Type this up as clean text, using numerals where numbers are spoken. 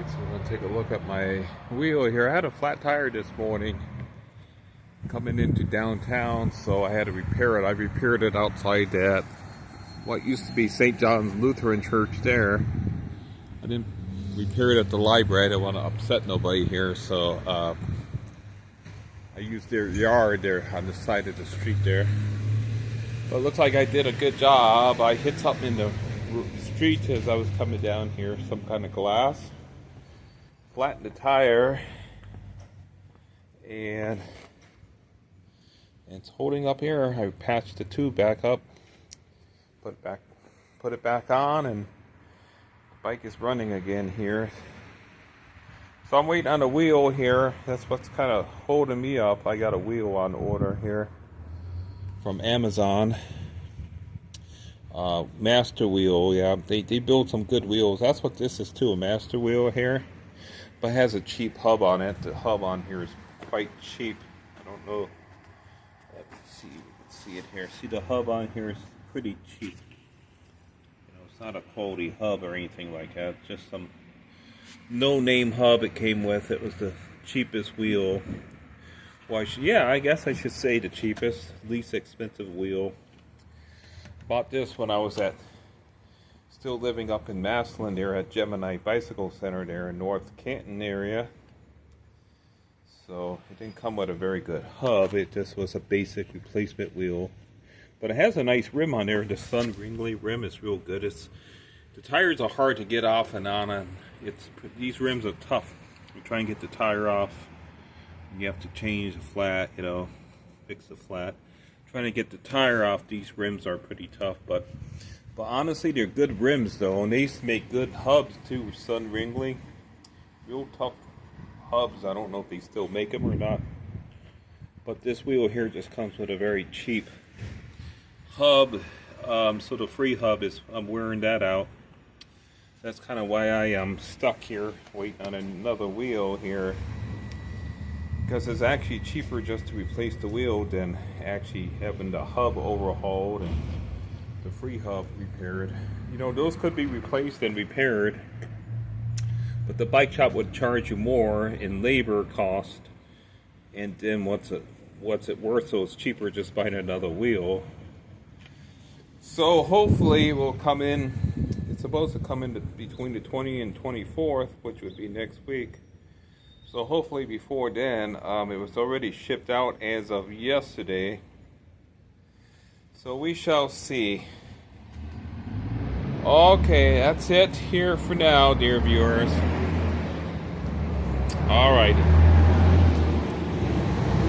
Alright, so we're going to take a look at my wheel here. I had a flat tire this morning coming into downtown, so I had to repair it. I repaired it outside that what used to be St. John's Lutheran Church there. I didn't repair it at the library. I didn't want to upset nobody here, so I used their yard there on the side of the street there. But it looks like I did a good job. I hit something in the street as I was coming down here, some kind of glass. Flattened the tire, and it's holding up here. I patched the tube back up, put it back on, and the bike is running again here. So I'm waiting on a wheel here. That's what's kind of holding me up. I got a wheel on order here from Amazon. Master wheel, yeah. They build some good wheels. That's what this is too, a master wheel here. But it has a cheap hub on it. The hub on here is quite cheap. I don't know. Let's see, you can see it here. See, the hub on here is pretty cheap. You know, it's not a quality hub or anything like that. Just some no-name hub it came with. It was the cheapest wheel. Well, I guess I should say the cheapest, least expensive wheel. Bought this when I was still living up in Massillon there at Gemini Bicycle Center there in North Canton area. So it didn't come with a very good hub. It just was a basic replacement wheel. But it has a nice rim on there. The Sun Ringley rim is real good. The tires are hard to get off and on, and these rims are tough. You try and get the tire off, you have to change the flat, you know, fix the flat. Trying to get the tire off, these rims are pretty tough, but honestly, they're good rims though, and they used to make good hubs too. Sun Ringley, real tough hubs. I don't know if they still make them or not, but this wheel here just comes with a very cheap hub. So the free hub is, I'm wearing that out. That's kind of why I am stuck here waiting on another wheel here, because it's actually cheaper just to replace the wheel than actually having the hub overhauled and the free hub repaired. You know, those could be replaced and repaired, but the bike shop would charge you more in labor cost, and then what's it worth? So it's cheaper just buying another wheel. So hopefully it will come in. It's supposed to come in between the 20th and 24th, which would be next week. So hopefully before then, it was already shipped out as of yesterday. So we shall see. Okay, that's it here for now, dear viewers. All right.